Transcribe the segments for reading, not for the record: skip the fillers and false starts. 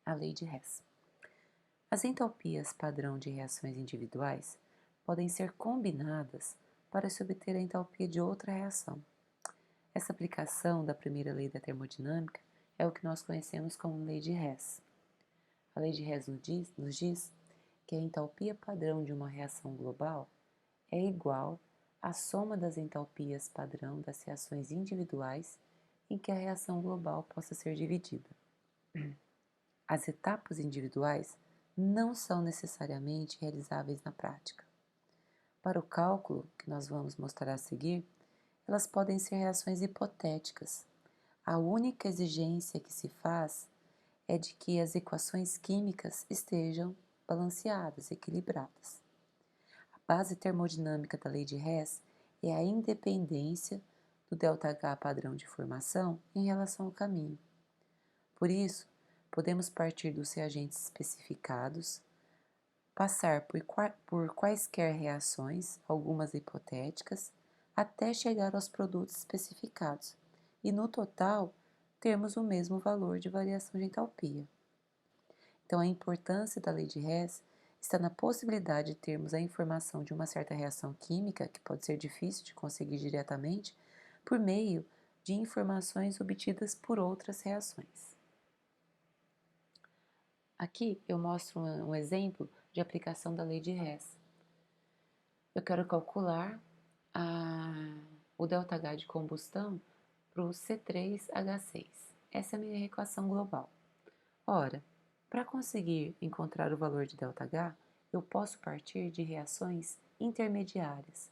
a lei de Hess. As entalpias padrão de reações individuais podem ser combinadas para se obter a entalpia de outra reação. Essa aplicação da primeira lei da termodinâmica é o que nós conhecemos como lei de Hess. A lei de Hess nos diz que a entalpia padrão de uma reação global é igual à soma das entalpias padrão das reações individuais em que a reação global possa ser dividida. As etapas individuais não são necessariamente realizáveis na prática. Para o cálculo, que nós vamos mostrar a seguir, elas podem ser reações hipotéticas. A única exigência que se faz é de que as equações químicas estejam balanceadas, equilibradas. A base termodinâmica da lei de Hess é a independência do ΔH padrão de formação em relação ao caminho. Por isso, podemos partir dos reagentes especificados, passar por quaisquer reações, algumas hipotéticas, até chegar aos produtos especificados, e no total termos o mesmo valor de variação de entalpia. Então, a importância da lei de Hess está na possibilidade de termos a informação de uma certa reação química, que pode ser difícil de conseguir diretamente, por meio de informações obtidas por outras reações. Aqui eu mostro um exemplo de aplicação da lei de Hess. Eu quero calcular o ΔH de combustão para o C3H6. Essa é a minha equação global. Ora, para conseguir encontrar o valor de ΔH, eu posso partir de reações intermediárias.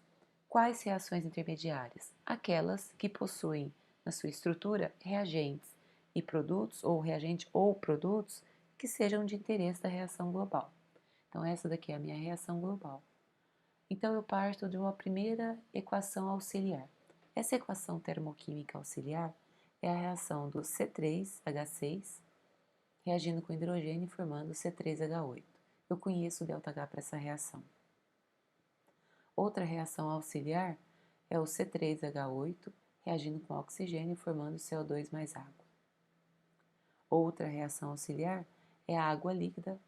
Quais reações intermediárias? Aquelas que possuem na sua estrutura reagentes e produtos, ou reagente ou produtos, que sejam de interesse da reação global. Então, essa daqui é a minha reação global. Então, eu parto de uma primeira equação auxiliar. Essa equação termoquímica auxiliar é a reação do C3H6 reagindo com hidrogênio e formando C3H8. Eu conheço o ΔH para essa reação. Outra reação auxiliar é o C3H8 reagindo com oxigênio e formando CO2 mais água. Outra reação auxiliar é a água líquida,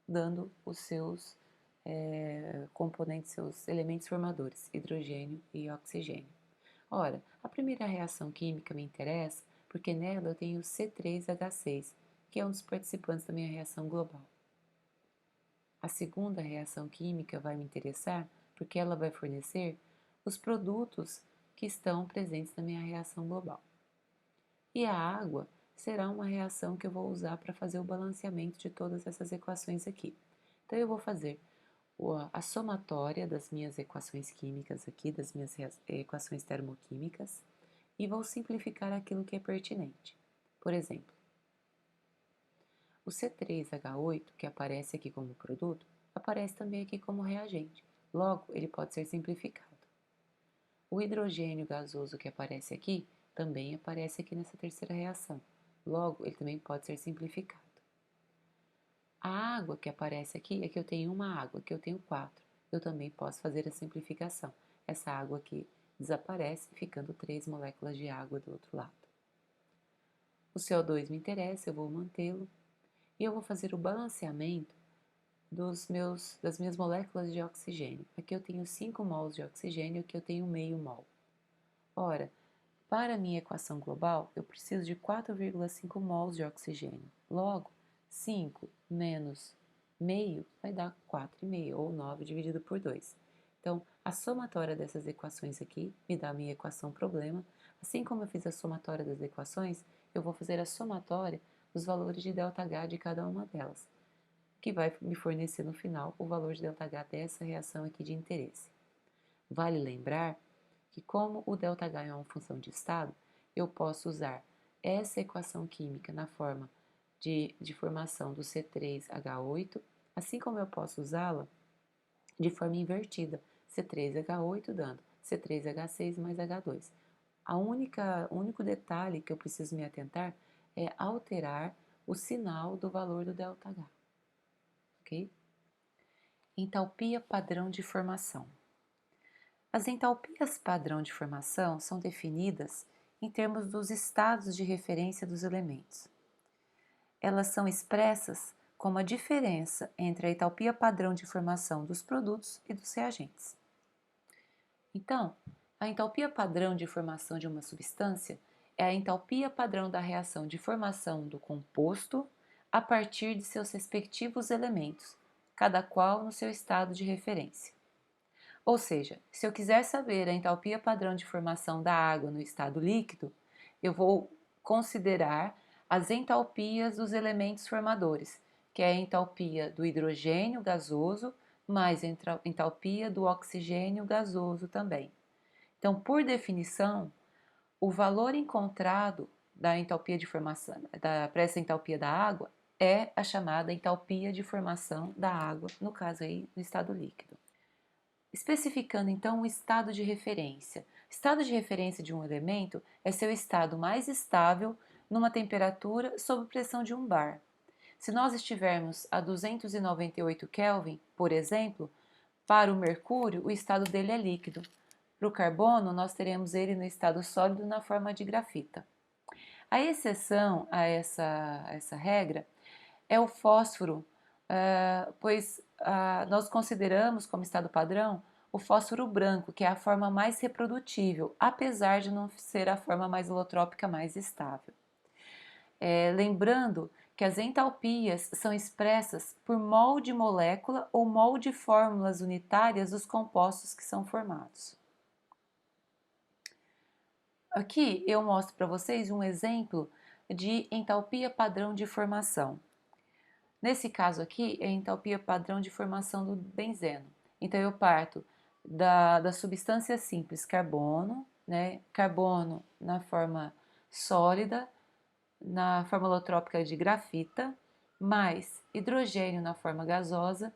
dando os seus componentes, seus elementos formadores, hidrogênio e oxigênio. Ora, a primeira reação química me interessa porque nela eu tenho C3H6, que é um dos participantes da minha reação global. A segunda reação química vai me interessar porque ela vai fornecer os produtos que estão presentes na minha reação global. E a água será uma reação que eu vou usar para fazer o balanceamento de todas essas equações aqui. Então, eu vou fazer a somatória das minhas equações químicas aqui, das minhas equações termoquímicas, e vou simplificar aquilo que é pertinente. Por exemplo, o C3H8, que aparece aqui como produto, aparece também aqui como reagente. Logo, ele pode ser simplificado. O hidrogênio gasoso que aparece aqui, também aparece aqui nessa terceira reação. Logo, ele também pode ser simplificado. A água que aparece aqui é que eu tenho uma água, que eu tenho 4. Eu também posso fazer a simplificação. Essa água aqui desaparece, ficando 3 moléculas de água do outro lado. O CO2 me interessa, eu vou mantê-lo. E eu vou fazer o balanceamento das minhas moléculas de oxigênio. Aqui eu tenho 5 mols de oxigênio, aqui eu tenho meio mol. Ora, para a minha equação global, eu preciso de 4,5 mols de oxigênio. Logo, 5 menos meio vai dar 4,5, ou 9 dividido por 2. Então, a somatória dessas equações aqui me dá a minha equação problema. Assim como eu fiz a somatória das equações, eu vou fazer a somatória dos valores de ΔH de cada uma delas, que vai me fornecer no final o valor de ΔH dessa reação aqui de interesse. Vale lembrar que, como o ΔH é uma função de estado, eu posso usar essa equação química na forma de formação do C3H8, assim como eu posso usá-la de forma invertida, C3H8 dando C3H6 mais H2. O único detalhe que eu preciso me atentar é alterar o sinal do valor do ΔH, ok? Entalpia padrão de formação. As entalpias padrão de formação são definidas em termos dos estados de referência dos elementos. elas são expressas como a diferença entre a entalpia padrão de formação dos produtos e dos reagentes. Então, a entalpia padrão de formação de uma substância é a entalpia padrão da reação de formação do composto a partir de seus respectivos elementos, cada qual no seu estado de referência. Ou seja, se eu quiser saber a entalpia padrão de formação da água no estado líquido, eu vou considerar as entalpias dos elementos formadores, que é a entalpia do hidrogênio gasoso mais a entalpia do oxigênio gasoso também. Então, por definição, o valor encontrado da entalpia de formação, para essa entalpia da água, é a chamada entalpia de formação da água, no caso aí, no estado líquido. Especificando então o estado de referência. Estado de referência de um elemento é seu estado mais estável numa temperatura sob pressão de um bar. Se nós estivermos a 298 Kelvin, por exemplo, para o mercúrio o estado dele é líquido. Para o carbono, nós teremos ele no estado sólido na forma de grafita. A exceção a essa regra é o fósforo, pois nós consideramos como estado padrão o fósforo branco, que é a forma mais reprodutível, apesar de não ser a forma mais holotrópica mais estável. Lembrando que as entalpias são expressas por mol de molécula ou mol de fórmulas unitárias dos compostos que são formados. Aqui eu mostro para vocês um exemplo de entalpia padrão de formação. Nesse caso aqui, é a entalpia padrão de formação do benzeno. Então, eu parto da substância simples carbono, né? Carbono na forma sólida, na forma holotrópica de grafita, mais hidrogênio na forma gasosa.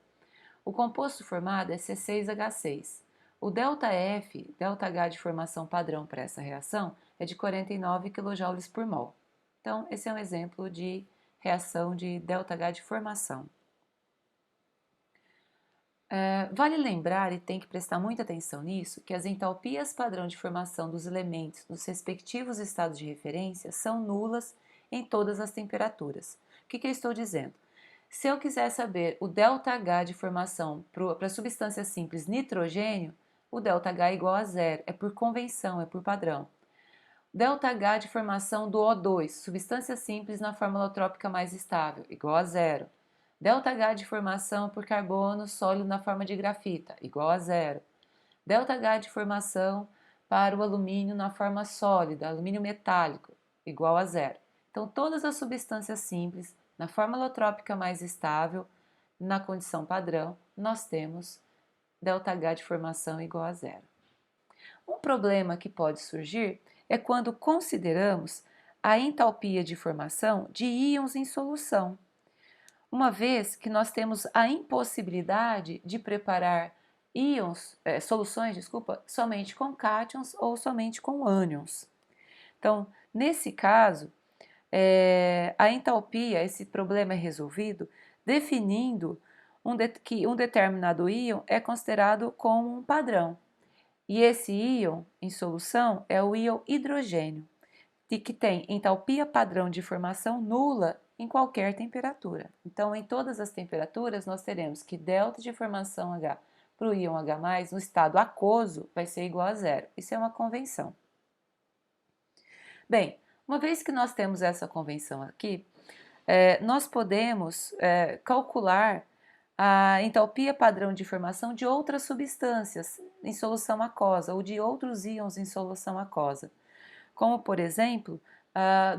O composto formado é C6H6. O ΔF, ΔH de formação padrão para essa reação, é de 49 kJ por mol. Então, esse é um exemplo de reação de ΔH de formação. Vale lembrar, e tem que prestar muita atenção nisso, que as entalpias padrão de formação dos elementos nos respectivos estados de referência são nulas em todas as temperaturas. O que eu estou dizendo? Se eu quiser saber o ΔH de formação para a substância simples nitrogênio, o ΔH é igual a zero, é por convenção, é por padrão. ΔH de formação do O2, substância simples na forma holotrópica mais estável, igual a zero. ΔH de formação por carbono sólido na forma de grafita, igual a zero. ΔH de formação para o alumínio na forma sólida, alumínio metálico, igual a zero. Então, todas as substâncias simples na forma holotrópica mais estável, na condição padrão, nós temos ΔH de formação igual a zero. Um problema que pode surgir é quando consideramos a entalpia de formação de íons em solução, uma vez que nós temos a impossibilidade de preparar soluções, somente com cátions ou somente com ânions. Então, nesse caso, a entalpia, esse problema é resolvido definindo que um determinado íon é considerado como um padrão. E esse íon em solução é o íon hidrogênio, que tem entalpia padrão de formação nula em qualquer temperatura. Então, em todas as temperaturas, nós teremos que delta de formação H para o íon H+, no estado aquoso, vai ser igual a zero. Isso é uma convenção. Bem, uma vez que nós temos essa convenção aqui, nós podemos calcular a entalpia padrão de formação de outras substâncias em solução aquosa ou de outros íons em solução aquosa, como por exemplo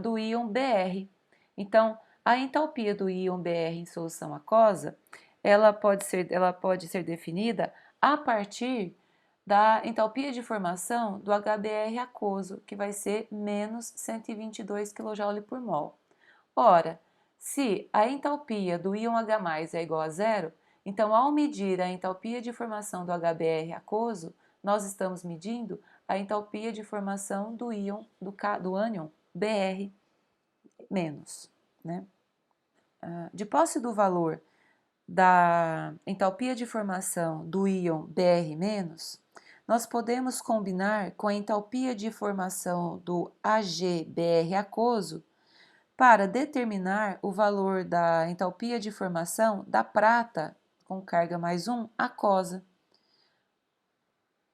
do íon Br. Então, a entalpia do íon Br em solução aquosa, ela pode ser definida a partir da entalpia de formação do HBr aquoso, que vai ser menos 122 kJ por mol. Ora, se a entalpia do íon H+ é igual a zero, então ao medir a entalpia de formação do HBr aquoso, nós estamos medindo a entalpia de formação do íon, do ânion Br-, né? De posse do valor da entalpia de formação do íon Br-, nós podemos combinar com a entalpia de formação do AgBr aquoso para determinar o valor da entalpia de formação da prata com carga mais 1 aquosa.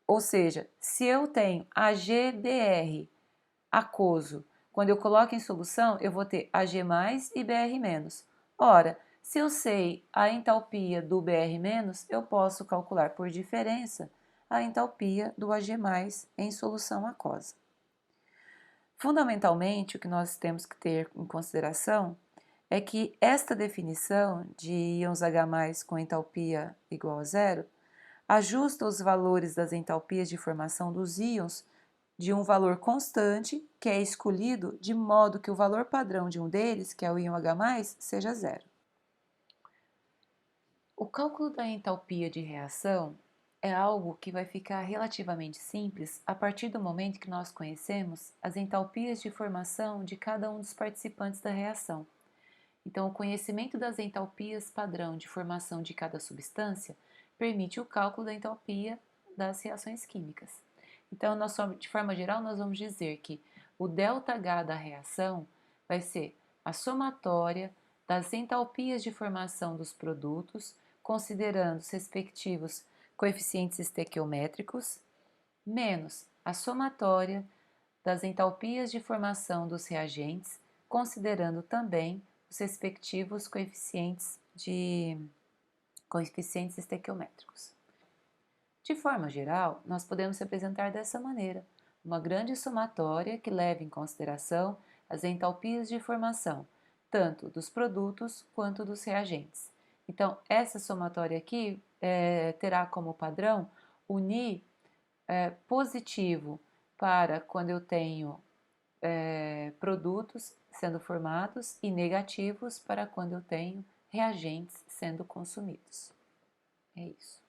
Ou seja, se eu tenho AgBr aquoso, quando eu coloco em solução, eu vou ter Ag mais e Br menos. Ora, se eu sei a entalpia do Br menos, eu posso calcular por diferença a entalpia do Ag mais em solução aquosa. Fundamentalmente, o que nós temos que ter em consideração é que esta definição de íons H+ com entalpia igual a zero ajusta os valores das entalpias de formação dos íons de um valor constante, que é escolhido de modo que o valor padrão de um deles, que é o íon H+, seja zero. O cálculo da entalpia de reação é algo que vai ficar relativamente simples a partir do momento que nós conhecemos as entalpias de formação de cada um dos participantes da reação. Então, o conhecimento das entalpias padrão de formação de cada substância permite o cálculo da entalpia das reações químicas. Então, de forma geral, nós vamos dizer que o ΔH da reação vai ser a somatória das entalpias de formação dos produtos, considerando os respectivos coeficientes estequiométricos, menos a somatória das entalpias de formação dos reagentes, considerando também os respectivos coeficientes estequiométricos. De forma geral, nós podemos representar dessa maneira, uma grande somatória que leva em consideração as entalpias de formação, tanto dos produtos quanto dos reagentes. Então, essa somatória aqui terá como padrão unir positivo para quando eu tenho produtos sendo formados e negativos para quando eu tenho reagentes sendo consumidos. É isso.